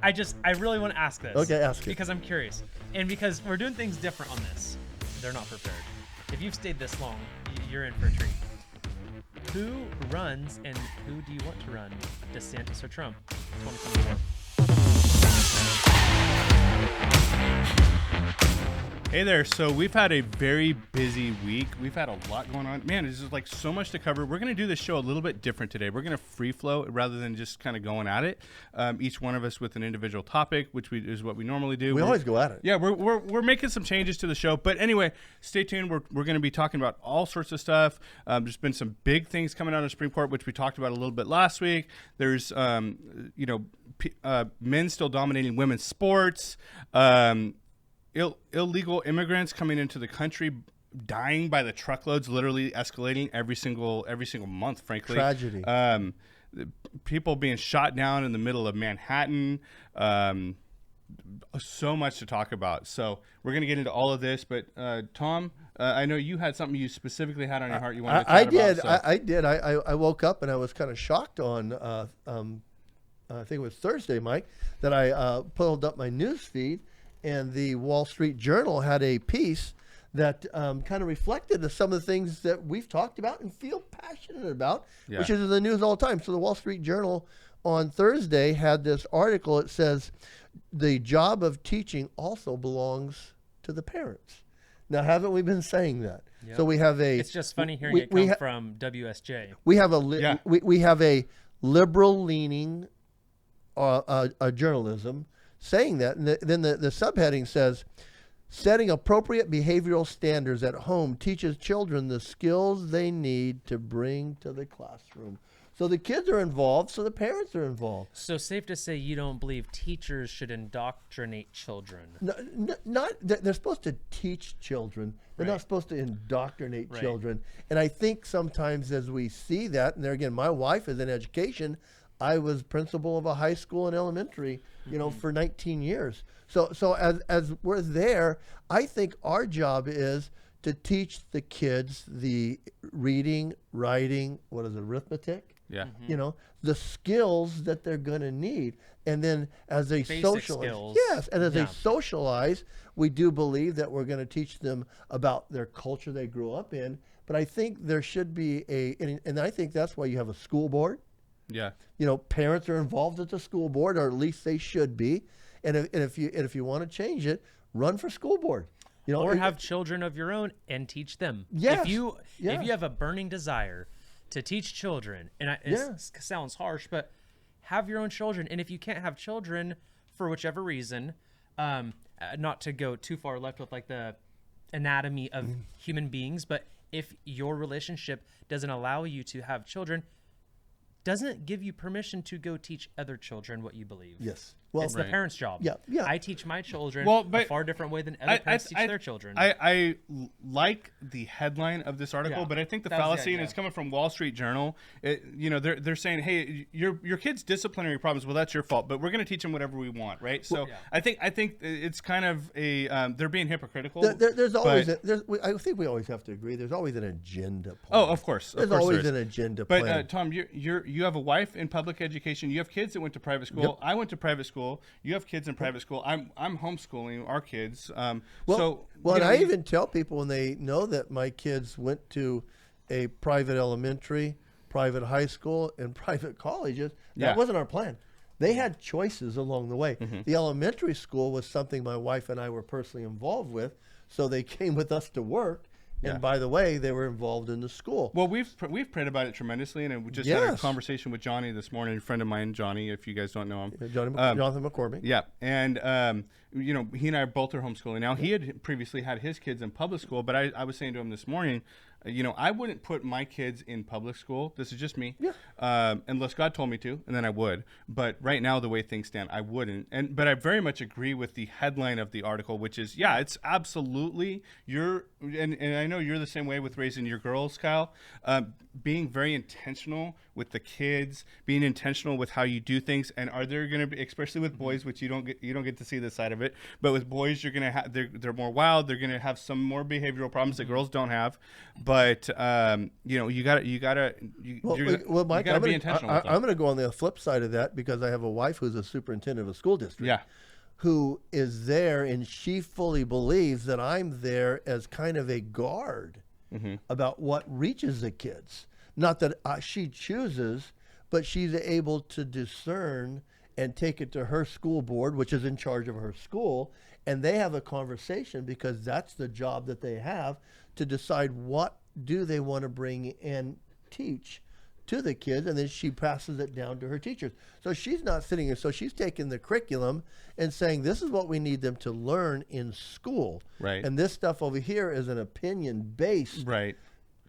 I really want to ask this. Okay, ask it. Because I'm curious. And because we're doing things different on this. They're not prepared. If you've stayed this long, you're in for a treat. Who runs and who do you want to run? DeSantis or Trump? 2024. Hey there. So we've had a very busy week. We've had a lot going on. Man, there's just like so much to cover. We're going to do this show a little bit different today. We're going to free flow rather than just kind of going at it. Each one of us with an individual topic, which is what we normally do. We always go at it. Yeah, we're making some changes to the show. But anyway, stay tuned. We're going to be talking about all sorts of stuff. There's been some big things coming out of the Supreme Court, which we talked about a little bit last week. There's, men still dominating women's sports. Illegal immigrants coming into the country, dying by the truckloads, literally escalating every single month. Frankly, tragedy. People being shot down in the middle of Manhattan. So much to talk about. So we're gonna get into all of this. But Tom, I know you had something you specifically had on your heart. You wanted to chat about. So. I did. I woke up and I was kind of shocked on. I think it was Thursday, Mike, that I pulled up my news feed. And the Wall Street Journal had a piece that kind of reflected some of the things that we've talked about and feel passionate about, which is in the news all the time. So the Wall Street Journal on Thursday had this article. It says, the job of teaching also belongs to the parents. Now, haven't we been saying that? Yep. So we have a... It's just funny hearing it come from WSJ. We have we have a liberal-leaning journalism saying that, and then the subheading says, setting appropriate behavioral standards at home teaches children the skills they need to bring to the classroom. So the kids are involved, so the parents are involved. So safe to say you don't believe teachers should indoctrinate children? They're supposed to teach children. They're not supposed to indoctrinate children. And I think sometimes as we see that, and there again, my wife is in education. I was principal of a high school and elementary, for 19 years. So as we're there, I think our job is to teach the kids the reading, writing, arithmetic? Yeah. The skills that they're going to need. And then as they socialize, they socialize, we do believe that we're going to teach them about their culture they grew up in. But I think there should be and I think that's why you have a school board. Yeah. Parents are involved at the school board, or at least they should be. And if you want to change it, run for school board. Or have children of your own and teach them. Yes. If you have a burning desire to teach children, and it sounds harsh, but have your own children. And if you can't have children for whichever reason, not to go too far left with like the anatomy of human beings, but if your relationship doesn't allow you to have children, doesn't it give you permission to go teach other children what you believe? Yes. Well, it's the parents' job. Yeah. I teach my children a far different way than other parents teach their children. I like the headline of this article, but I think the fallacy, and it's coming from Wall Street Journal. They're saying, hey, your kid's disciplinary problems, well, that's your fault, but we're going to teach them whatever we want, right? So I think it's kind of they're being hypocritical. There's always I think we always have to agree. There's always an agenda plan. Oh, of course. There's always an agenda plan. But Tom, you have a wife in public education. You have kids that went to private school. Yep. I went to private school. You have kids in private school. I'm homeschooling our kids. And I even tell people when they know that my kids went to a private elementary, private high school, and private colleges, that wasn't our plan. They had choices along the way. Mm-hmm. The elementary school was something my wife and I were personally involved with, so they came with us to work. And by the way, they were involved in the school. Well, we've prayed about it tremendously, and we just had a conversation with Johnny this morning, a friend of mine, Johnny, if you guys don't know him. Jonathan McCormick. Yeah, and he and I both are homeschooling now. He had previously had his kids in public school, but I was saying to him this morning, I wouldn't put my kids in public school. This is just me. Yeah. Unless God told me to, and then I would. But right now, the way things stand, I wouldn't. But I very much agree with the headline of the article, which is, it's absolutely and I know you're the same way with raising your girls, Kyle. being very intentional with the kids, being intentional with how you do things. And are there going to be, especially with boys, which you don't get to see this side of it, but with boys, you're going to have, they're more wild. They're going to have some more behavioral problems that girls don't have. But, you gotta be intentional with them. I'm going to go on the flip side of that because I have a wife who's a superintendent of a school district. Yeah. Who is there, and she fully believes that I'm there as kind of a guard about what reaches the kids. Not that she chooses, but she's able to discern and take it to her school board, which is in charge of her school, and they have a conversation because that's the job that they have to decide what do they want to bring and teach to the kids, and then she passes it down to her teachers. So she's not sitting here. So she's taking the curriculum and saying, this is what we need them to learn in school. Right. And this stuff over here is an opinion-based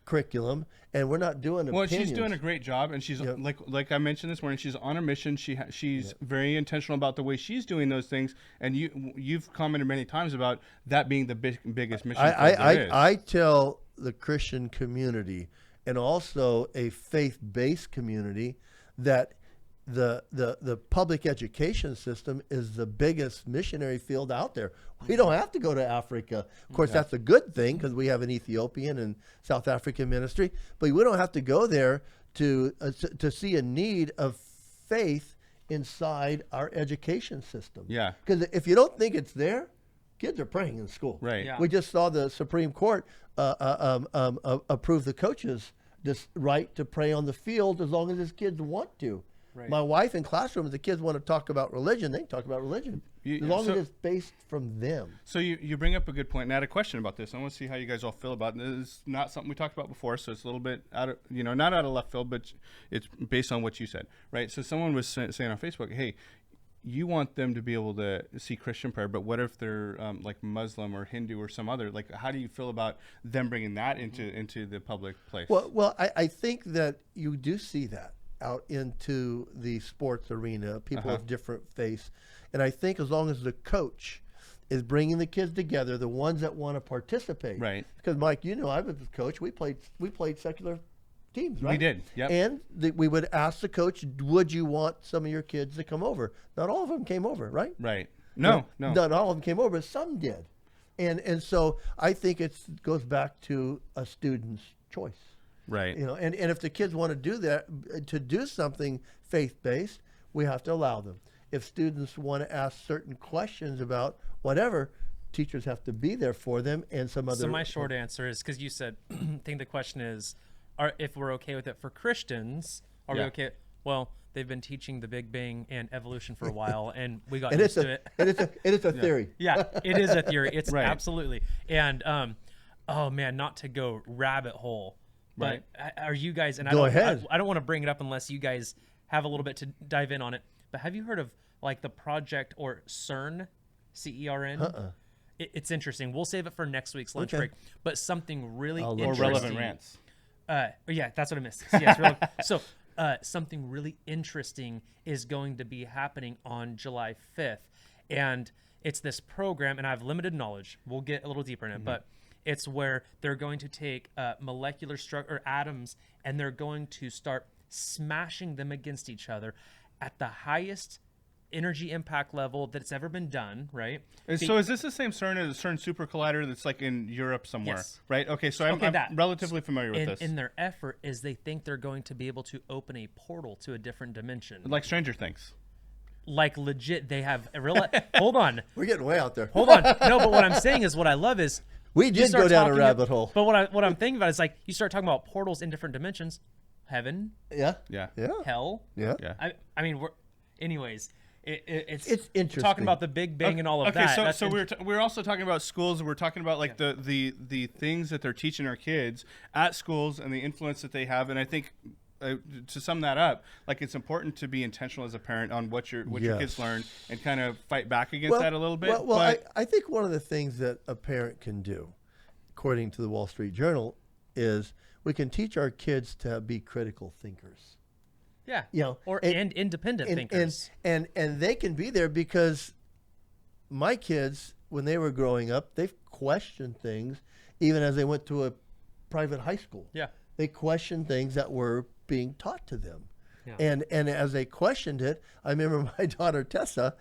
curriculum, and we're not doing opinions. Well, she's doing a great job, and she's like I mentioned this morning, she's on a mission. She's very intentional about the way she's doing those things, and you've commented many times about that being the biggest mission. I tell the Christian community and also a faith-based community that the public education system is the biggest missionary field out there. We don't have to go to Africa. Of course, that's a good thing because we have an Ethiopian and South African ministry, but we don't have to go there to see a need of faith inside our education system. Yeah. Because if you don't think it's there, kids are praying in school. Right. Yeah. We just saw the Supreme Court approve the coaches this right to pray on the field as long as his kids want to. Right. My wife in classrooms, the kids want to talk about religion, they can talk about religion. As long as it's based from them. So you bring up a good point, and I had a question about this. I want to see how you guys all feel about it. This is not something we talked about before, so it's a little bit out of, not out of left field, but it's based on what you said, right? So someone was saying on Facebook, hey, you want them to be able to see Christian prayer, but what if they're like Muslim or Hindu or some other? Like, how do you feel about them bringing that into the public place? Well, I think that you do see that out into the sports arena, people of different faiths. And I think as long as the coach is bringing the kids together, the ones that want to participate. Right. Because, Mike, I was a coach. We played secular teams, right? We did, yeah. And we would ask the coach, would you want some of your kids to come over? Not all of them came over, right? Right. No. Not all of them came over, some did. And so I think it goes back to a student's choice. Right. And if the kids want to do that, to do something faith-based, we have to allow them. If students want to ask certain questions about whatever, teachers have to be there for them and some other. So my short answer is, because you said, I think the question is, if we're okay with it for Christians, are we okay? Well, they've been teaching the Big Bang and evolution for a while, and we got used to it. And it's a theory. Yeah, it is a theory. It's absolutely. And oh man, not to go rabbit hole, but are you guys? And Go ahead. I don't want to bring it up unless you guys have a little bit to dive in on it. But have you heard of like the project or CERN, CERN? It's interesting. We'll save it for next week's lunch break. But something really interesting. More relevant rants. Yeah, that's what I missed. Yes, really. So something really interesting is going to be happening on July 5th. And it's this program, and I have limited knowledge. We'll get a little deeper in it, but it's where they're going to take molecular structure atoms, and they're going to start smashing them against each other at the highest energy impact level that's ever been done, right? And so is this the same CERN as the CERN super collider that's like in Europe somewhere, right? Okay, so I'm relatively familiar with this. In their effort is they think they're going to be able to open a portal to a different dimension. Like Stranger Things. Like legit, they have a real... Hold on. We're getting way out there. Hold on. No, but what I'm saying is what I love is... We did go down a rabbit hole. But what I'm thinking about is like you start talking about portals in different dimensions. Heaven. Yeah. Hell. Yeah. I mean, anyways... It's interesting. Talking about the Big Bang and all of that. Okay, so we're also talking about schools. We're talking about like the things that they're teaching our kids at schools and the influence that they have. And I think to sum that up, like it's important to be intentional as a parent on what your kids learn and kind of fight back against that a little bit. I think one of the things that a parent can do, according to the Wall Street Journal, is we can teach our kids to be critical thinkers. Yeah, and independent thinkers. And they can be there because my kids, when they were growing up, they've questioned things even as they went to a private high school. Yeah. They questioned things that were being taught to them. Yeah. And as they questioned it, I remember my daughter Tessa,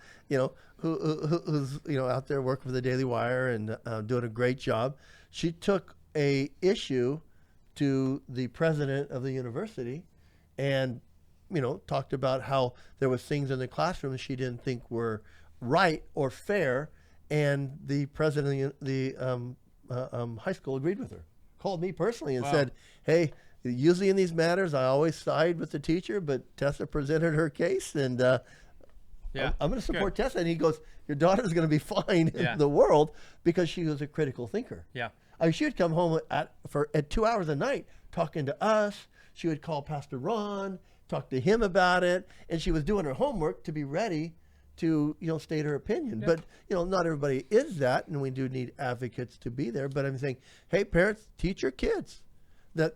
who's out there working for the Daily Wire and doing a great job. She took a issue to the president of the university, and talked about how there was things in the classroom she didn't think were right or fair, and the president of the high school agreed with her. Called me personally and said, "Hey, usually in these matters, I always side with the teacher, but Tessa presented her case, and I'm going to support Tessa." And he goes, "Your daughter's going to be fine in the world because she was a critical thinker." Yeah. I mean, she would come home at 2 hours a night talking to us. She would call Pastor Ron, talk to him about it, and she was doing her homework to be ready to state her opinion. But not everybody is that, and we do need advocates to be there. But I'm saying, hey, parents, teach your kids that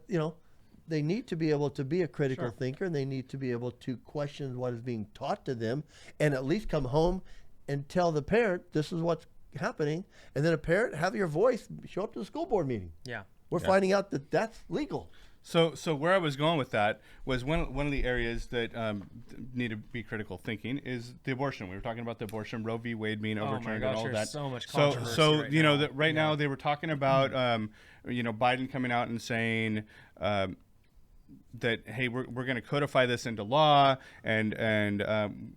they need to be able to be a critical thinker, and they need to be able to question what is being taught to them, and at least come home and tell the parent this is what's happening. And then a parent, have your voice, show up to the school board meeting. Yeah. We're finding out that that's legal. So where I was going with that was one of the areas that need to be critical thinking is the abortion. We were talking about the abortion, Roe v. Wade being overturned and all there's that. So much controversy right now they were talking about Biden coming out and saying that, hey, we're going to codify this into law, and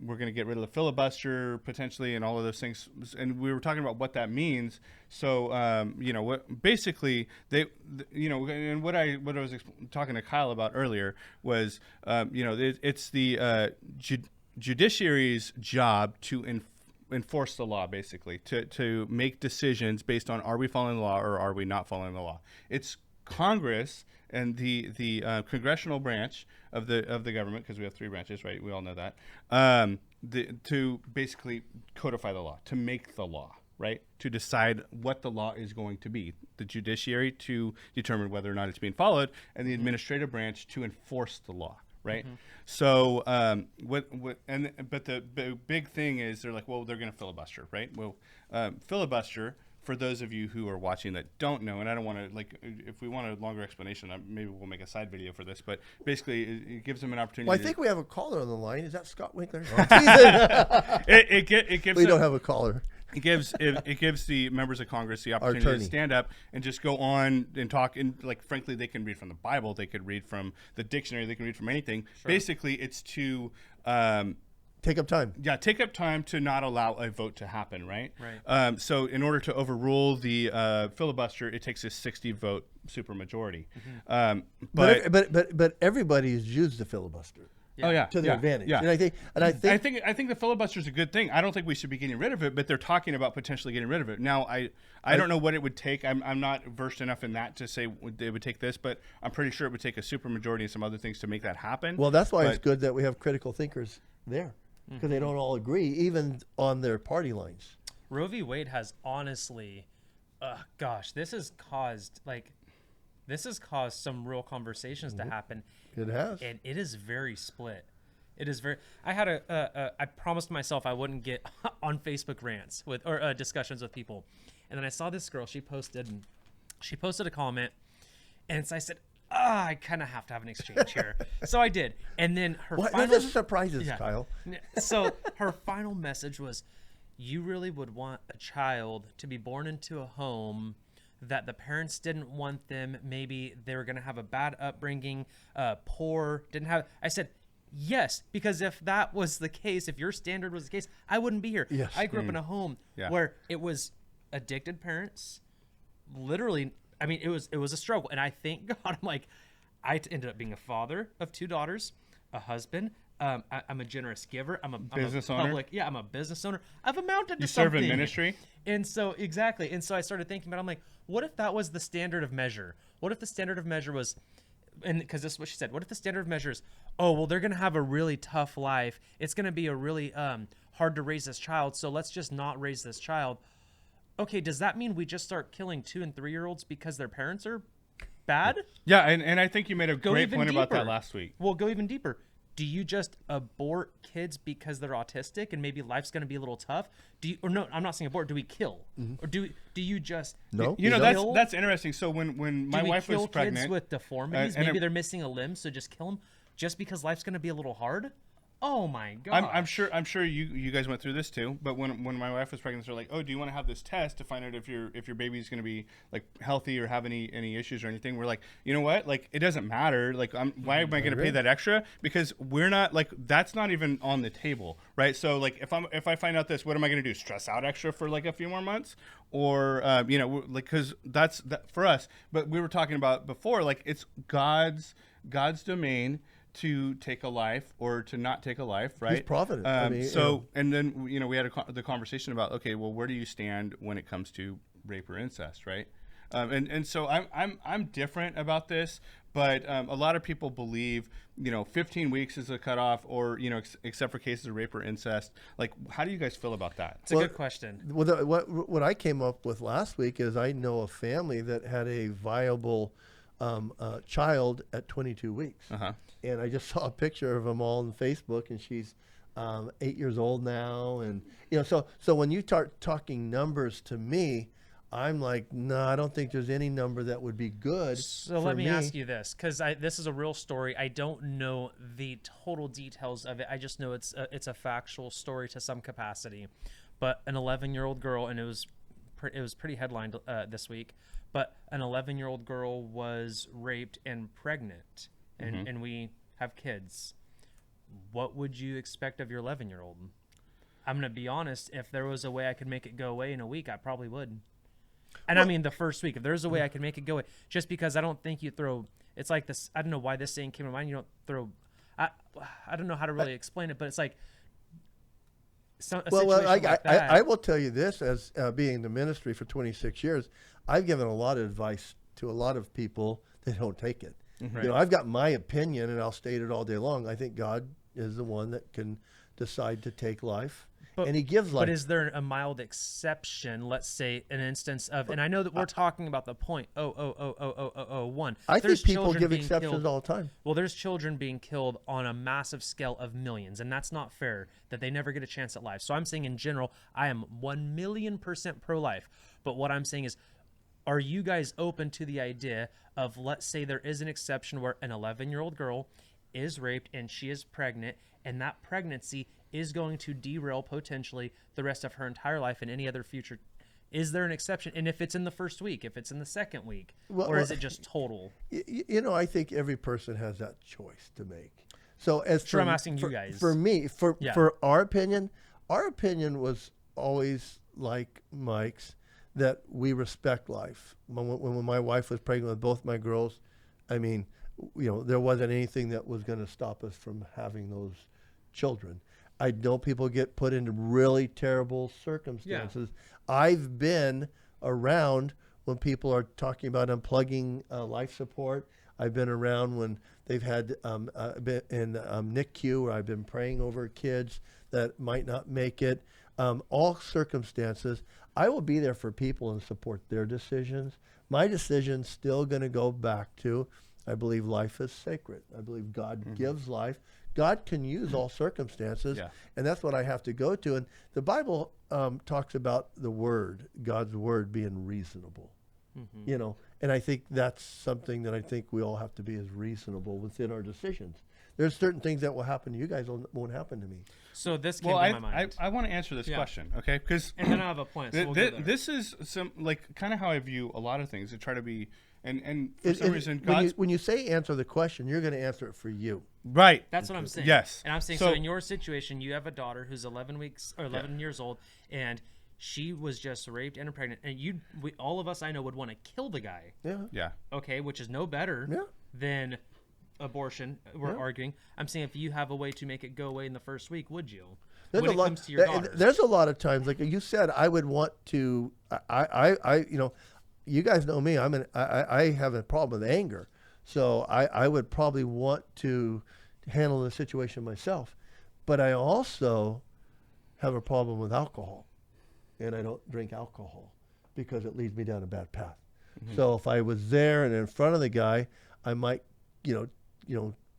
we're going to get rid of the filibuster potentially, and all of those things. And we were talking about what that means. So what basically and what I was talking to Kyle about earlier was it's the judiciary's job to enforce the law, basically to make decisions based on, are we following the law or are we not following the law. It's Congress and the congressional branch of the government, because we have 3 branches, right? We all know that. To basically codify the law, to make the law, right? To decide what the law is going to be. The judiciary to determine whether or not it's being followed, and the administrative branch to enforce the law, right? Mm-hmm. So but the big thing is they're like, well, they're going to filibuster, right? Well, filibuster, for those of you who are watching that don't know, and I don't want to, if we want a longer explanation, maybe we'll make a side video for this, but basically it gives them an opportunity. Well, I think we have a caller on the line. Is that Scott Winkler? It gives we don't have a caller. It gives the members of Congress the opportunity to stand up and just go on and talk. And frankly, they can read from the Bible, they could read from the dictionary, they can read from anything. Sure. Basically, it's to take up time. Yeah, take up time to not allow a vote to happen, right? Right. So in order to overrule the filibuster, it takes a 60-vote supermajority. Mm-hmm. But everybody's used the filibuster. Yeah. Oh yeah, to their advantage. Yeah. And I think the filibuster is a good thing. I don't think we should be getting rid of it, but they're talking about potentially getting rid of it. Now, I don't know what it would take. I'm not versed enough in that to say it would take this, but I'm pretty sure it would take a supermajority and some other things to make that happen. Well, that's why it's good that we have critical thinkers there, because they don't all agree, even on their party lines. Roe v. Wade has honestly, this has caused some real conversations to happen. It has, and it is very split. It is very. I had I promised myself I wouldn't get on Facebook rants or discussions with people, and then I saw this girl. She posted a comment, and so I said, I kind of have to have an exchange here. So I did, and then her final. This surprises, Kyle. So her final message was, "You really would want a child to be born into a home that the parents didn't want them. Maybe they were going to have a bad upbringing, poor, didn't have." I said, yes, because if that was the case, if your standard was the case, I wouldn't be here. Yes. I grew up in a home where it was addicted parents. Literally, I mean, it was a struggle. And I thank God, I ended up being a father of 2 daughters, a husband. I'm a generous giver. I'm a business owner. Yeah, I'm a business owner. I've amounted to you something. You serve in ministry. And so, exactly. And so I started thinking about it. I'm like, what if that was the standard of measure? What if the standard of measure was, and because this is what she said, what if the standard of measure is, oh, well, they're going to have a really tough life. It's going to be a really hard to raise this child. So let's just not raise this child. Okay, does that mean we just start killing 2- and 3-year-olds because their parents are bad? Yeah, and I think you made a great point about that last week. Well, go even deeper. do you just abort kids because they're autistic and maybe life's going to be a little tough? No, I'm not saying abort. Do we kill? Or do you just No. You know, that's interesting. So when my wife was pregnant, kids with deformities, maybe they're missing a limb, so just kill them just because life's going to be a little hard? Oh my god! I'm sure you guys went through this too. But when my wife was pregnant, they're like, "Oh, do you want to have this test to find out if your baby's going to be like healthy or have any issues or anything?" We're like, you know what? Like, it doesn't matter. Like, why am I going to pay that extra? Because we're not like, that's not even on the table, right? So like, if I find out this, what am I going to do? Stress out extra for like a few more months, or you know, like, because that's for us. But we were talking about before, like, it's God's domain to take a life or to not take a life, right? He's provident. And then, you know, we had the conversation about, okay, well, where do you stand when it comes to rape or incest, right? And so I'm different about this, but a lot of people believe, you know, 15 weeks is a cutoff, or, you know, except for cases of rape or incest. Like, how do you guys feel about that? It's a good question. Well, what I came up with last week is I know a family that had a viable child at 22 weeks. Uh-huh. And I just saw a picture of them all on Facebook, and she's 8 years old now. And, you know, so when you start talking numbers to me, I'm like, no, I don't think there's any number that would be good. So let me ask you this, because this is a real story. I don't know the total details of it. I just know it's a factual story to some capacity. But an 11-year-old girl, and it was pretty headlined this week, but an 11-year-old girl was raped and pregnant. And we have kids. What would you expect of your 11-year-old? I'm going to be honest. If there was a way I could make it go away in a week, I probably would. And I mean the first week. If there's a way I could make it go away, just because I don't think you throw. It's like this. I don't know why this saying came to mind. You don't throw. I don't know how to really explain it, but it's like. I will tell you this, as being in the ministry for 26 years, I've given a lot of advice to a lot of people that don't take it. Right. You know, I've got my opinion, and I'll state it all day long. I think God is the one that can decide to take life, and He gives life. But is there a mild exception? Let's say an instance of, and I know that we're talking about the 0.00001. I think people give exceptions all the time. Well, there's children being killed on a massive scale of millions, and that's not fair. That they never get a chance at life. So I'm saying in general, I am 1,000,000% pro-life. But what I'm saying is, are you guys open to the idea of, let's say there is an exception where an 11-year-old girl is raped and she is pregnant, and that pregnancy is going to derail potentially the rest of her entire life and any other future? Is there an exception? And if it's in the first week, if it's in the second week, or is it just total? You know, I think every person has that choice to make. So I'm asking you guys. For me, for our opinion was always like Mike's, that we respect life. When my wife was pregnant with both my girls, I mean, you know, there wasn't anything that was going to stop us from having those children. I know people get put into really terrible circumstances. Yeah. I've been around when people are talking about unplugging life support. I've been around when they've had been in NICU, where I've been praying over kids that might not make it. All circumstances, I will be there for people and support their decisions. My decision's still going to go back to, I believe life is sacred. I believe God gives life. God can use all circumstances, and that's what I have to go to. And the Bible talks about the Word, God's Word, being reasonable. You know, and I think that's something that I think we all have to be as reasonable within our decisions. There's certain things that will happen to you guys won't happen to me. So this came to my mind. I want to answer this question, okay? Because and then I have a point. So this is some like kind of how I view a lot of things. To try to be and for some reason, when you say answer the question, you're going to answer it for you. Right. That's what I'm saying. Yes. And I'm saying so in your situation, you have a daughter who's 11 weeks or 11 years old, and she was just raped and pregnant, and all of us I know would want to kill the guy. Yeah. Yeah. Okay, which is no better than abortion. We're arguing. I'm saying if you have a way to make it go away in the first week, would you? There's a lot of times, like you said, I would want to. I you know, you guys know me. I have a problem with anger, so I would probably want to handle the situation myself, but I also have a problem with alcohol. And I don't drink alcohol because it leads me down a bad path. So if I was there and in front of the guy, I might,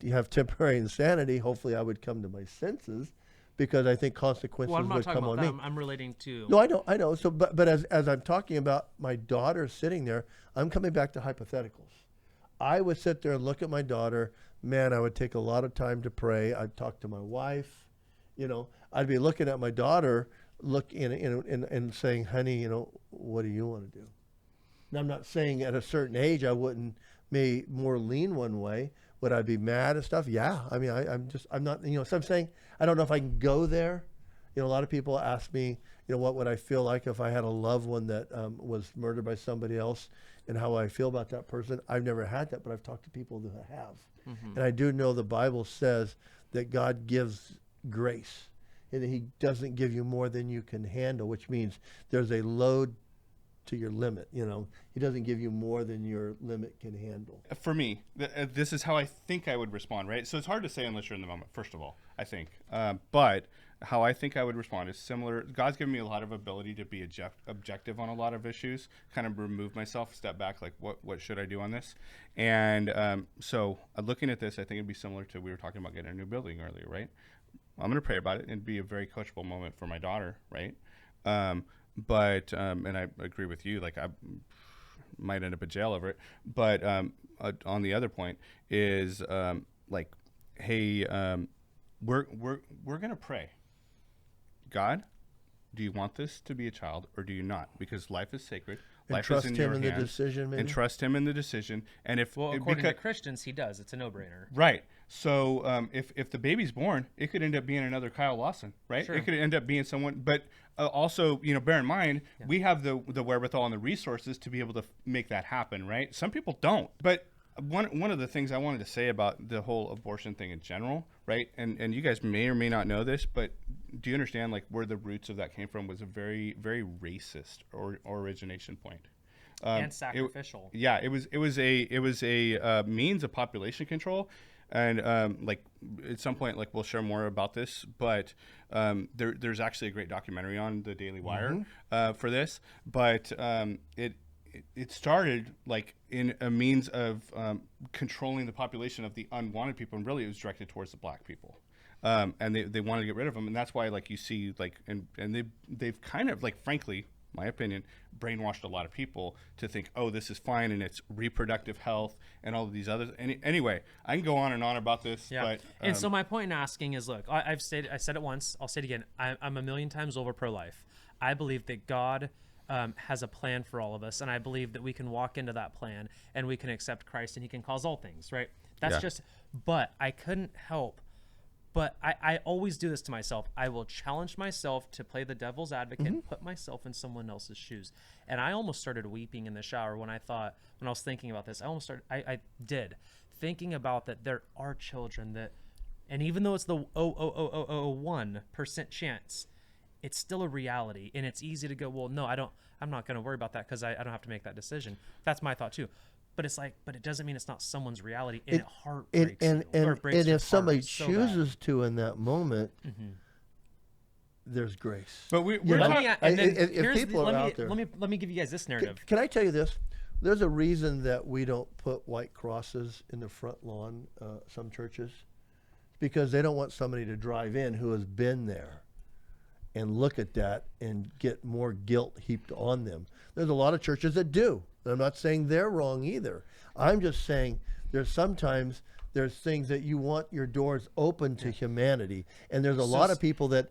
have temporary insanity, hopefully I would come to my senses, because I think consequences Well, I'm not would talking come about on that. me. I'm relating to. No, I know. So, but as I'm talking about my daughter sitting there, I'm coming back to hypotheticals. I would sit there and look at my daughter. Man, I would take a lot of time to pray. I'd talk to my wife. I'd be looking at my daughter, and saying, "Honey, what do you want to do?" Now, I'm not saying at a certain age I wouldn't may more lean one way. Would I be mad and stuff? Yeah. I mean, I'm not. So I'm saying I don't know if I can go there. A lot of people ask me, what would I feel like if I had a loved one that was murdered by somebody else, and how I feel about that person. I've never had that, but I've talked to people who have. Mm-hmm. And I do know the Bible says that God gives grace, and that he doesn't give you more than you can handle, which means there's a load to your limit. He doesn't give you more than your limit can handle. For me, this is how I think I would respond, right? So it's hard to say unless you're in the moment, first of all, I think. But how I think I would respond is similar. God's given me a lot of ability to be objective on a lot of issues, kind of remove myself, step back, like what should I do on this? And so looking at this, I think it'd be similar to, we were talking about getting a new building earlier, right? I'm going to pray about it, and it'd be a very coachable moment for my daughter, right? But and I agree with you, like I might end up in jail over it. But on the other point is like, hey, we're going to pray. God, do you want this to be a child or do you not? Because life is sacred. Life is in your hands. And trust him in the decision, maybe? And trust him in the decision. And according to Christians, he does. It's a no-brainer. Right. So if the baby's born, it could end up being another Kyle Lawson, right? Sure. It could end up being someone. But also, bear in mind, we have the wherewithal and the resources to be able to make that happen, right? Some people don't. But one of the things I wanted to say about the whole abortion thing in general, right? And you guys may or may not know this, but do you understand like where the roots of that came from was a very, very racist origination point. And sacrificial. It was a means of population control. And like at some point, like we'll share more about this, but there's actually a great documentary on the Daily Wire for this. But it started like in a means of controlling the population of the unwanted people, and really it was directed towards the black people. And they wanted to get rid of them, and that's why like you see like and they've kind of like, frankly, my opinion, brainwashed a lot of people to think, oh, this is fine, and it's reproductive health and all of these others. Anyway, I can go on and on about this. Yeah. But, and so my point in asking is, look, I said it once, I'll say it again. I'm a million times over pro-life. I believe that God has a plan for all of us, and I believe that we can walk into that plan and we can accept Christ, and he can cause all things, right? That's just, but I couldn't help. But I always do this to myself. I will challenge myself to play the devil's advocate and put myself in someone else's shoes. And I almost started weeping in the shower when I was thinking about this. I did, thinking about that there are children that, and even though it's the 0.00001% chance, it's still a reality. And it's easy to go, well, no, I'm not going to worry about that because I don't have to make that decision. That's my thought too. But it's like, but it doesn't mean it's not someone's reality, and it heartbreaks you. And if somebody chooses to in that moment, there's grace. But we're if people are out there, let me give you guys this narrative. Can I tell you this? There's a reason that we don't put white crosses in the front lawn. Some churches, because they don't want somebody to drive in who has been there and look at that and get more guilt heaped on them. There's a lot of churches that do. I'm not saying they're wrong either. I'm just saying there's things that you want your doors open to humanity. And there's a lot of people that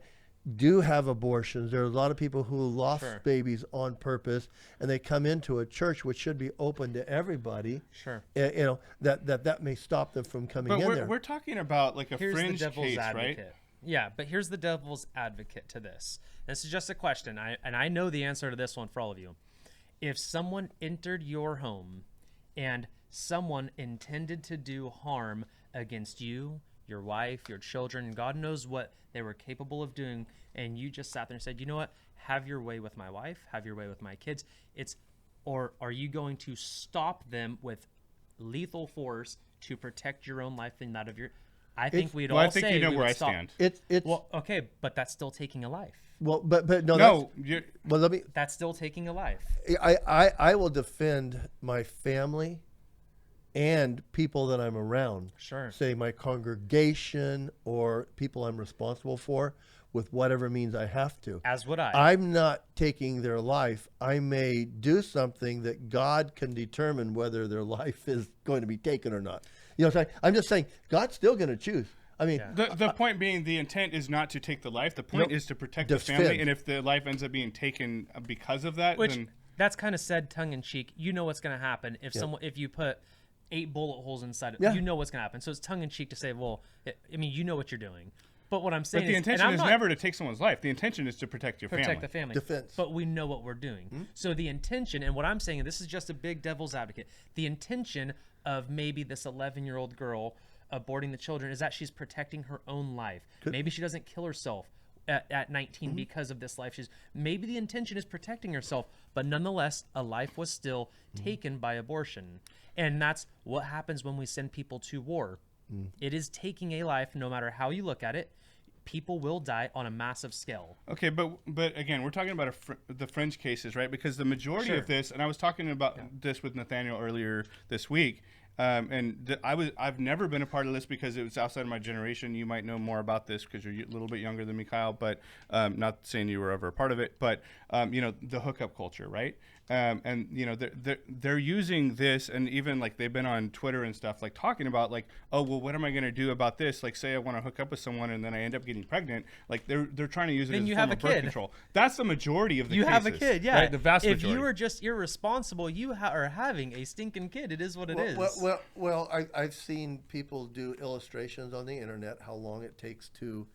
do have abortions. There's a lot of people who lost babies on purpose, and they come into a church which should be open to everybody. Sure. That may stop them from coming in there. We're talking about like here's fringe the devil's case, advocate. right? Yeah, but here's the devil's advocate to this. This is just a question, and I know the answer to this one for all of you. If someone entered your home and someone intended to do harm against you, your wife, your children, God knows what they were capable of doing, and you just sat there and said, you know what, have your way with my wife, have your way with my kids, or are you going to stop them with lethal force to protect your own life and that of your... I think we'd all say... I think you know where I stand. Well, okay, but that's still taking a life. Well, but no. Well, let me. That's still taking a life. I will defend my family and people that I'm around. Sure. Say my congregation or people I'm responsible for, with whatever means I have to. As would I. I'm not taking their life. I may do something that God can determine whether their life is going to be taken or not. You know what I'm saying? I'm just saying God's still going to choose. I mean, the point being, the intent is not to take the life. The point is to protect the family. And if the life ends up being taken because of that, then that's kind of said tongue in cheek. You know what's going to happen if you put 8 bullet holes inside it. You know what's going to happen. So it's tongue in cheek to say, well, I mean, you know what you're doing. But what I'm saying the intention is never to take someone's life. The intention is to protect your family. Protect the family. Defense. But we know what we're doing. So the intention, and what I'm saying, and this is just a big devil's advocate, the intention of maybe this 11-year-old girl aborting the children is that she's protecting her own life. Maybe she doesn't kill herself at 19 because of this life. Maybe the intention is protecting herself, but nonetheless, a life was still taken by abortion. And that's what happens when we send people to war. It is taking a life, no matter how you look at it. People will die on a massive scale. Okay, but again, we're talking about the fringe cases, right? Because the majority of this, and I was talking about this with Nathaniel earlier this week, I've never been a part of this because it was outside of my generation. You might know more about this because you're a little bit younger than me, Kyle, but not saying you were ever a part of it, but the hookup culture, right? And they're using this, and even like they've been on Twitter and stuff, like talking about like, oh well, what am I going to do about this? Like, say I want to hook up with someone and then I end up getting pregnant. Like they're trying to use it as a form of birth control. That's the majority of the cases. You have a kid, yeah. Right? The vast majority. If you are just irresponsible, you are having a stinking kid. It is what it is. Well, I've seen people do illustrations on the internet how long it takes to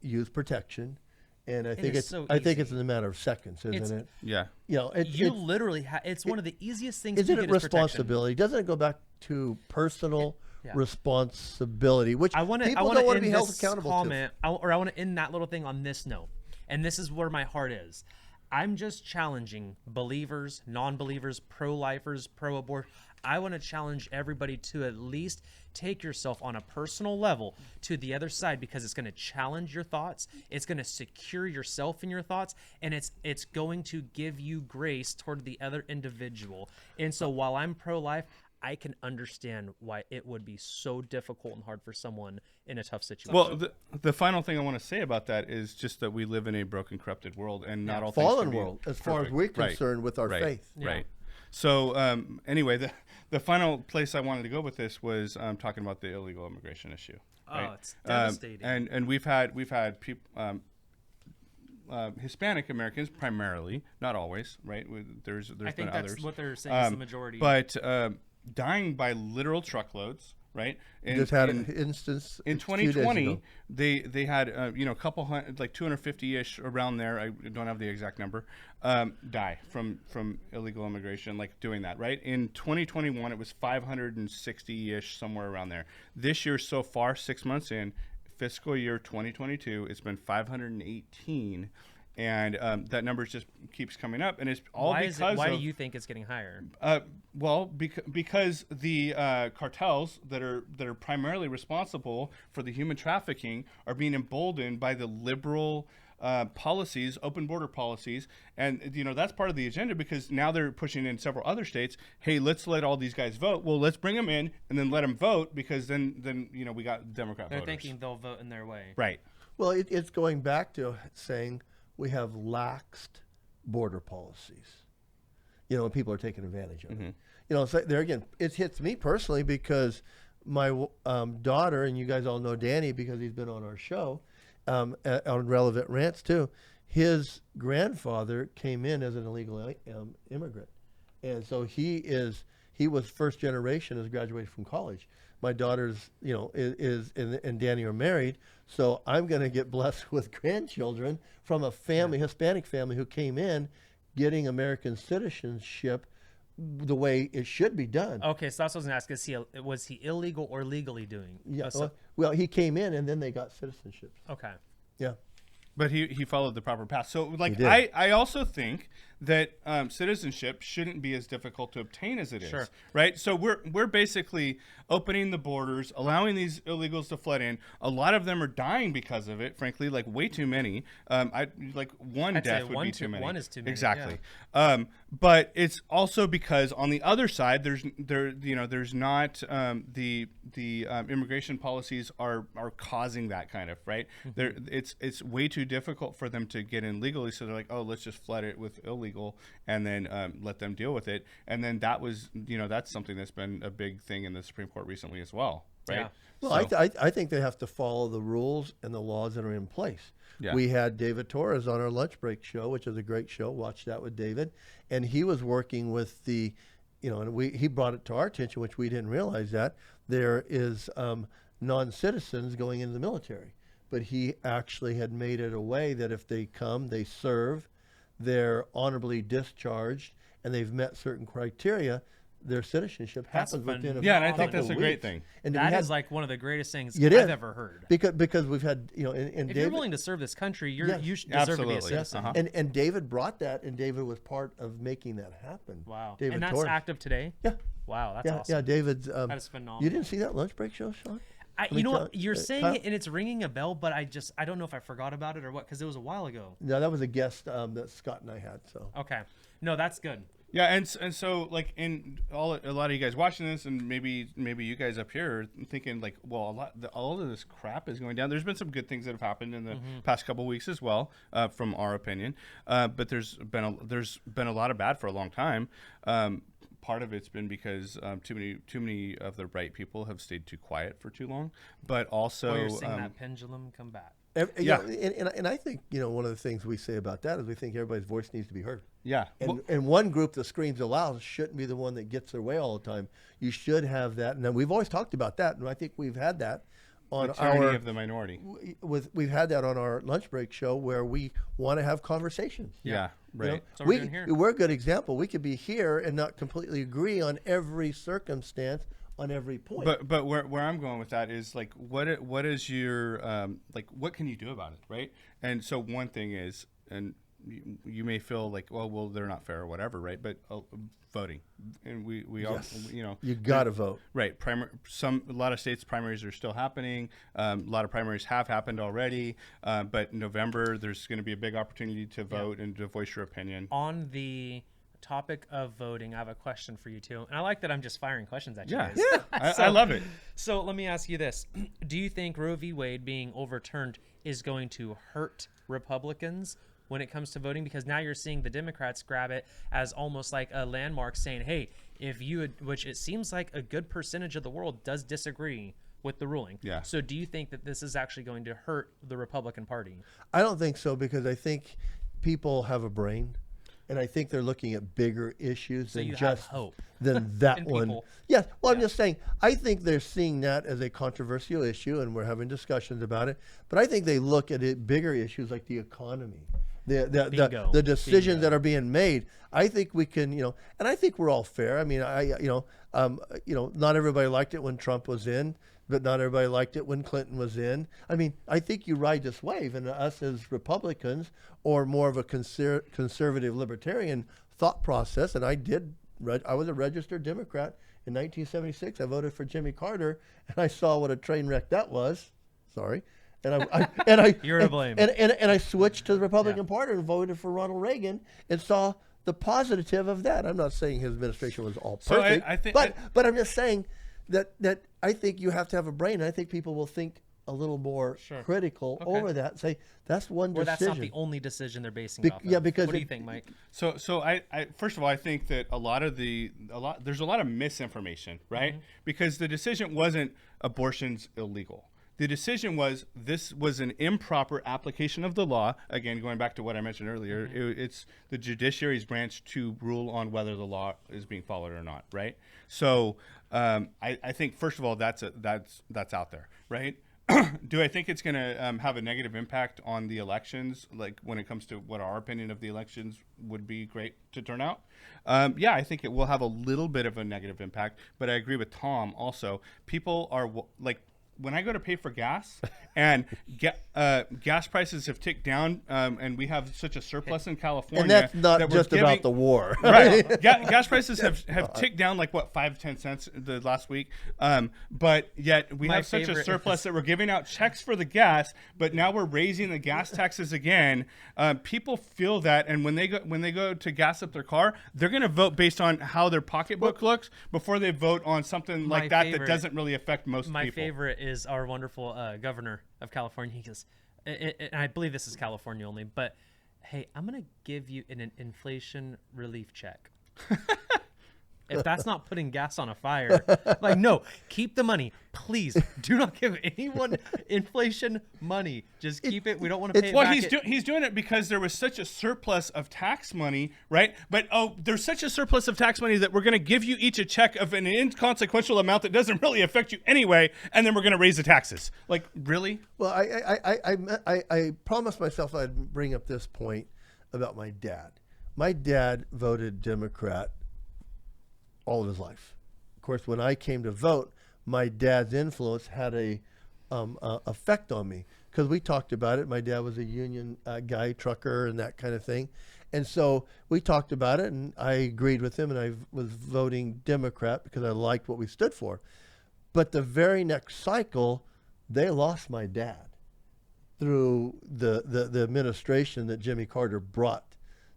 use protection. And I think it's in a matter of seconds, isn't it? Yeah. You know, literally it's one of the easiest things to get. Isn't it responsibility? Doesn't it go back to personal responsibility, which people don't want to be held accountable to? I want to end that little thing on this note. And this is where my heart is. I'm just challenging believers, non-believers, pro-lifers, pro-abort. I want to challenge everybody to at least take yourself on a personal level to the other side, because it's going to challenge your thoughts. It's going to secure yourself in your thoughts, and it's going to give you grace toward the other individual. And so while I'm pro-life, I can understand why it would be so difficult and hard for someone in a tough situation. Well, the final thing I want to say about that is just that we live in a broken, corrupted world, and not all things fallen can be world, as far as we're concerned with our faith. Right. So anyway, the final place I wanted to go with this was talking about the illegal immigration issue. Right? Oh, it's devastating. And we've had people. Hispanic Americans primarily, not always, right? There's I think been that's others. what they're saying is the majority. But dying by literal truckloads, right? Just had an instance in 2020. They had a couple hundred, like 250-ish around there. I don't have the exact number. Die from illegal immigration, like doing that, right? In 2021, it was 560-ish, somewhere around there. This year so far, 6 months in, fiscal year 2022, it's been 518. And that number just keeps coming up, and it's all why do you think it's getting higher? Well, because the cartels that are primarily responsible for the human trafficking are being emboldened by the liberal policies, open border policies, and that's part of the agenda, because now they're pushing in several other states. Hey, let's let all these guys vote. Well, let's bring them in and then let them vote, because then we got Democrat voters. They're thinking they'll vote in their way. Right. Well, it's going back to saying we have laxed border policies, and people are taking advantage of it. So there again, it hits me personally, because my daughter, and you guys all know Danny because he's been on our show, on Relevant Rants too. His grandfather came in as an illegal immigrant, and so he was first generation, as graduated from college. My daughter's, and Danny are married, so I'm going to get blessed with grandchildren from a family, Hispanic family, who came in getting American citizenship the way it should be done. Okay, so that's what I was going to ask. Was he illegal or legally doing? Yeah. Well, he came in and then they got citizenship. Okay. Yeah. But he followed the proper path. So, I also think that citizenship shouldn't be as difficult to obtain as it is. Sure. Right? So we're basically opening the borders, allowing these illegals to flood in. A lot of them are dying because of it, frankly, like way too many. One death would be too many. One is too many. Exactly. Yeah. But it's also because on the other side, there's not the immigration policies are causing that kind of right. It's way too difficult for them to get in legally, so they're like, oh, let's just flood it with illegal and then let them deal with it. And then that's something that's been a big thing in the Supreme Court recently as well, right? Yeah. Well, so, I think they have to follow the rules and the laws that are in place. Yeah. We had David Torres on our lunch break show, which is a great show. Watch that with David. And he was working with he brought it to our attention, which we didn't realize that there is non-citizens going into the military. But he actually had made it a way that if they come, they serve, they're honorably discharged, and they've met certain criteria, their citizenship happens within a and I think that's a great thing. And that is like one of the greatest things I've ever heard. Because we've had, if you're willing to serve this country, you should deserve to be a citizen. And David brought that, and David was part of making that happen. Wow. David and that's Torres. Active today? Yeah. Wow, that's awesome. Yeah, David's. That is phenomenal. You didn't see that lunch break show, Sean? You're saying it and it's ringing a bell, but I don't know if I forgot about it or what, because it was a while ago. No, that was a guest that Scott and I had. So okay, no, that's good. Yeah, and so like a lot of you guys watching this, and maybe you guys up here are thinking like, well, all of this crap is going down. There's been some good things that have happened in the past couple of weeks as well, from our opinion. But there's been a lot of bad for a long time. Part of it's been because too many of the right people have stayed too quiet for too long. But also, you're seeing that pendulum come back. Yeah, and I think one of the things we say about that is we think everybody's voice needs to be heard. Yeah, and one group that screams aloud shouldn't be the one that gets their way all the time. You should have that, and we've always talked about that, and I think we've had that on our of the minority. We've had that on our lunch break show where we want to have conversations. Yeah, right. So we're doing here. We're a good example. We could be here and not completely agree on every circumstance. On every point, but where I'm going with that is like what is your what can you do about it, right? And so one thing is, and you may feel like well they're not fair or whatever, right? But voting, and we all you gotta vote, right? A lot of states primaries are still happening. A lot of primaries have happened already, but in November there's going to be a big opportunity to vote and to voice your opinion on the topic of voting. I have a question for you too, and I like that I'm just firing questions at you guys. I love it. So let me ask you this: do you think Roe v. Wade being overturned is going to hurt Republicans when it comes to voting? Because now you're seeing the Democrats grab it as almost like a landmark, saying, "Hey, which it seems like a good percentage of the world does disagree with the ruling." Yeah. So do you think that this is actually going to hurt the Republican Party? I don't think so, because I think people have a brain. And I think they're looking at bigger issues than just hope than that one. People. Yes. Well, I'm just saying, I think they're seeing that as a controversial issue, and we're having discussions about it. But I think they look at it bigger issues like the economy, the decisions that are being made. I think we can, and I think we're all fair. I mean, not everybody liked it when Trump was in, but not everybody liked it when Clinton was in. I mean, I think you ride this wave, and us as Republicans, or more of a conservative libertarian thought process, and I was a registered Democrat in 1976. I voted for Jimmy Carter, and I saw what a train wreck that was. Sorry. And you're to blame. And I switched to the Republican Party and voted for Ronald Reagan, and saw the positive of that. I'm not saying his administration was all perfect, but I'm just saying that I think you have to have a brain. I think people will think a little more critical over that. Say that's one decision. Or that's not the only decision they're basing off of. Yeah, because what do you think, Mike? So I first of all, I think that there's a lot of misinformation, right? Mm-hmm. Because the decision wasn't abortion's illegal. The decision was this was an improper application of the law. Again, going back to what I mentioned earlier, it's the judiciary's branch to rule on whether the law is being followed or not, right? So I think first of all that's out there, right? Do I think it's going to have a negative impact on the elections, like when it comes to what our opinion of the elections would be great to turn out? Yeah, I think it will have a little bit of a negative impact, but I agree with Tom also. People are like, when I go to pay for gas and gas prices have ticked down, and we have such a surplus in California. And that's not that just about the war. Right. Gas prices have ticked down like what, 5-10 cents the last week. But yet we have such a surplus that we're giving out checks for the gas, but now we're raising the gas taxes again. People feel that, and when they go to gas up their car, they're going to vote based on how their pocketbook looks before they vote on something like that doesn't really affect most people. My favorite is our wonderful governor of California. He goes, and I believe this is California only, but hey, I'm going to give you an inflation relief check. If that's not putting gas on a fire, like, no, keep the money. Please do not give anyone inflation money. Just keep it. We don't want to pay it back. He's doing it because there was such a surplus of tax money, right? But, there's such a surplus of tax money that we're going to give you each a check of an inconsequential amount that doesn't really affect you anyway, and then we're going to raise the taxes. Like, really? Well, I promised myself I'd bring up this point about my dad. My dad voted Democrat all of his life. Of course, when I came to vote, my dad's influence had a effect on me because we talked about it. My dad was a union guy, trucker, and that kind of thing. And so we talked about it, and I agreed with him, and I was voting Democrat because I liked what we stood for. But the very next cycle, they lost my dad through the administration that Jimmy Carter brought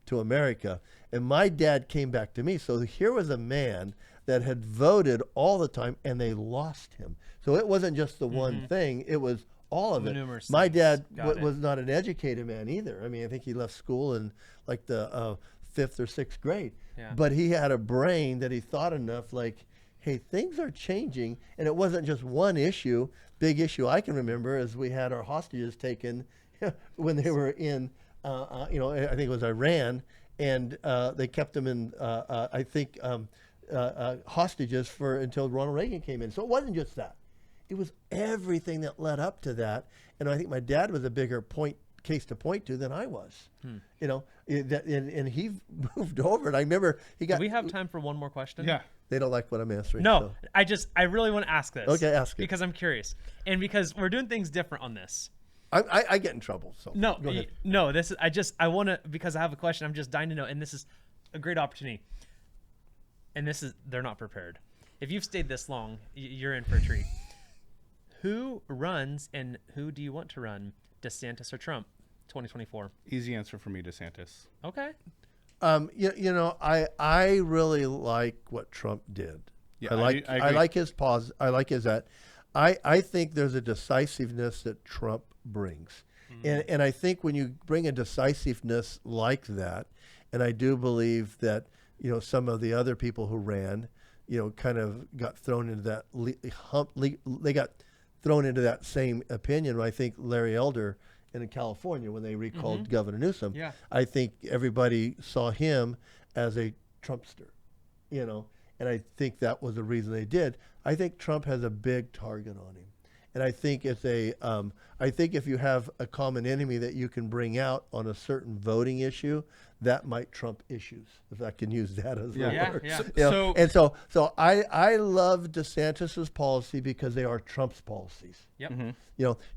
to America. And my dad came back to me. So here was a man that had voted all the time, and they lost him. So it wasn't just the one thing. It was all of it. My dad was not an educated man either. I mean, I think he left school in like the 5th or 6th grade. Yeah. But he had a brain that he thought enough like, hey, things are changing. And it wasn't just one issue. Big issue I can remember is we had our hostages taken when they were in, I think it was Iran. And they kept them in, hostages until Ronald Reagan came in. So it wasn't just that. It was everything that led up to that. And I think my dad was a bigger case to point to than I was. And he moved over. And I remember he got... Do we have time for one more question? Yeah. They don't like what I'm answering. No, so. I really want to ask this. Okay, ask it. Because I'm curious. And because we're doing things different on this. I get in trouble. So No, go ahead. no, this is, I want to, because I have a question, I'm just dying to know, and this is a great opportunity. And they're not prepared. If you've stayed this long, you're in for a treat. Who runs and who do you want to run, DeSantis or Trump, 2024? Easy answer for me, DeSantis. Okay. I really like what Trump did. Yeah, I like his pause. I like his that. I think there's a decisiveness that Trump brings. And I think when you bring a decisiveness like that, and I do believe that, some of the other people who ran, kind of got thrown into that they got thrown into that same opinion. I think Larry Elder in California, when they recalled Governor Newsom, I think everybody saw him as a Trumpster, and I think that was the reason they did. I think Trump has a big target on him. And I think I think if you have a common enemy that you can bring out on a certain voting issue, that might trump issues, if I can use that as a word. Yeah. So I love DeSantis's policy because they are Trump's policies. Yep.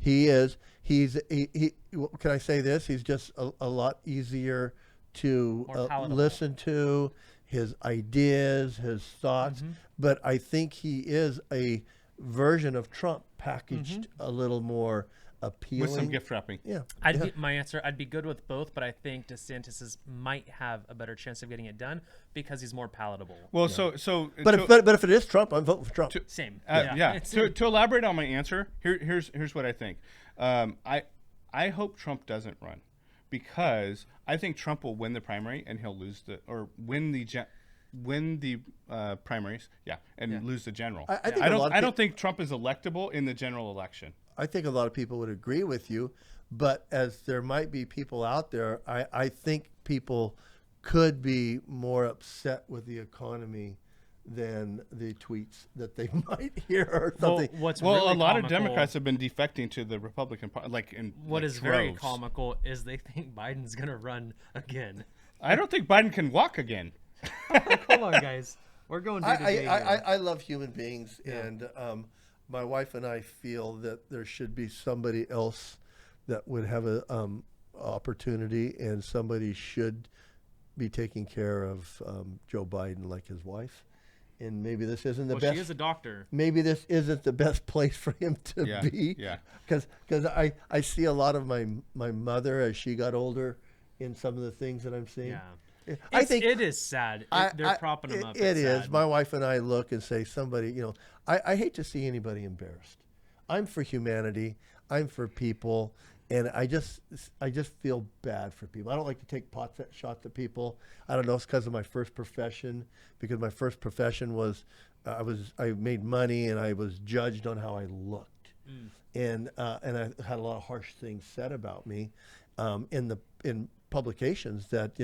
He's can I say this? He's just a lot easier to listen to, his ideas, his thoughts. But I think he is a version of Trump packaged a little more appealing. With some gift wrapping. Yeah. My answer, I'd be good with both, but I think DeSantis might have a better chance of getting it done because he's more palatable. Well, but if it is Trump, I'm voting for Trump. Same. To elaborate on my answer, here's what I think. I hope Trump doesn't run because I think Trump will win the primary and he'll win the primaries, and lose the general. I don't think Trump is electable in the general election. I think a lot of people would agree with you, but as there might be people out there, I think people could be more upset with the economy than the tweets that they might hear or something. Really a lot of Democrats have been defecting to the Republican Party. What is very comical is they think Biden's going to run again. I don't think Biden can walk again. Come on, guys. We're going day to day. I love human beings, and my wife and I feel that there should be somebody else that would have a opportunity, and somebody should be taking care of Joe Biden like his wife. And maybe this isn't the best. She is a doctor. Maybe this isn't the best place for him to be. Yeah. Because I see a lot of my mother as she got older in some of the things that I'm seeing. Yeah. I think it is sad. They're propping him up. It is. Sad. My wife and I look and say, somebody, I hate to see anybody embarrassed. I'm for humanity. I'm for people. And I just feel bad for people. I don't like to take shots at people. I don't know. It's because of my first profession. Because my first profession was, I made money and I was judged on how I looked, and I had a lot of harsh things said about me, in publications that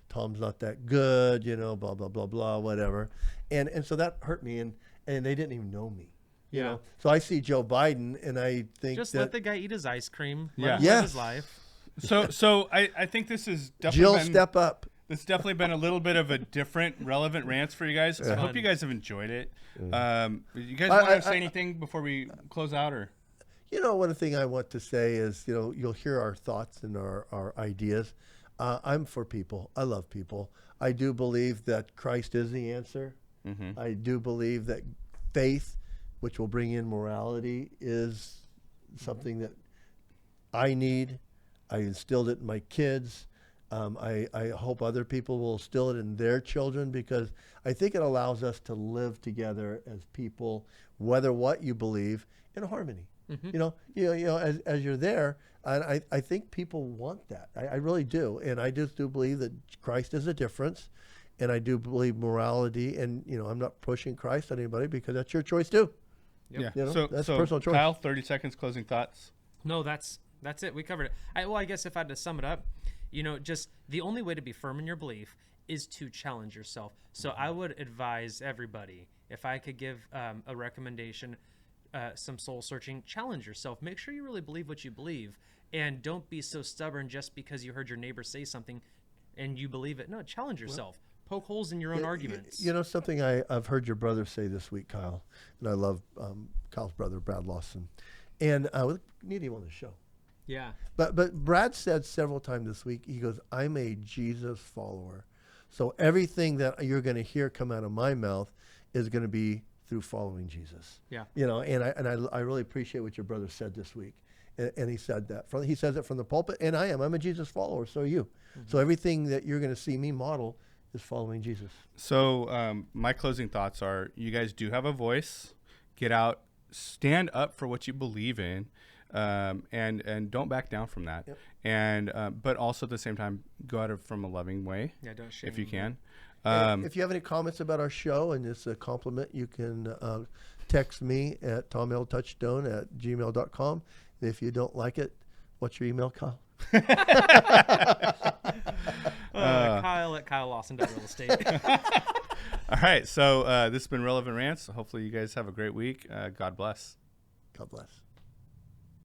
Tom's not that good, blah blah blah blah whatever, and so that hurt me, and they didn't even know me. Yeah. So I see Joe Biden, and I think just that, let the guy eat his ice cream. Yeah. Let him live his life. So I think this is definitely Jill, step up. It's definitely been a little bit of a different, relevant rants for you guys. So I hope you guys have enjoyed it. You guys want to say anything before we close out, or? One thing I want to say is, you'll hear our thoughts and our ideas. I'm for people. I love people. I do believe that Christ is the answer. Mm-hmm. I do believe that faith, which will bring in morality, is something that I need. I instilled it in my kids. I hope other people will instill it in their children, because I think it allows us to live together as people, whether what you believe, in harmony. Mm-hmm. As you're there, and I think people want that. I really do, and I just do believe that Christ is a difference, and I do believe morality. And I'm not pushing Christ on anybody, because that's your choice too. Yep. Yeah. So that's personal choice. Kyle, 30 seconds, closing thoughts. No, that's it. We covered it. I guess if I had to sum it up, just the only way to be firm in your belief is to challenge yourself. So I would advise everybody, if I could give a recommendation, some soul searching, challenge yourself. Make sure you really believe what you believe, and don't be so stubborn just because you heard your neighbor say something and you believe it. No, challenge yourself. Poke holes in your own arguments. Something I've heard your brother say this week, Kyle, and I love Kyle's brother, Brad Lawson, and we need him on the show. Yeah. But Brad said several times this week, he goes, I'm a Jesus follower. So everything that you're going to hear come out of my mouth is going to be through following Jesus. Yeah. And I really appreciate what your brother said this week. And he said that. He says it from the pulpit, and I'm a Jesus follower, so are you. Mm-hmm. So everything that you're going to see me model is following Jesus. So my closing thoughts are, you guys do have a voice. Get out, stand up for what you believe in, and don't back down from that. Yep. And but also at the same time, go at it from a loving way. Yeah, don't shame if you can. If you have any comments about our show and it's a compliment, you can text me at tomltouchstone@gmail.com. If you don't like it, what's your email, Kyle? Kyle at KyleLawson.realestate. All right. So this has been Relevant Rants. Hopefully you guys have a great week. God bless. God bless.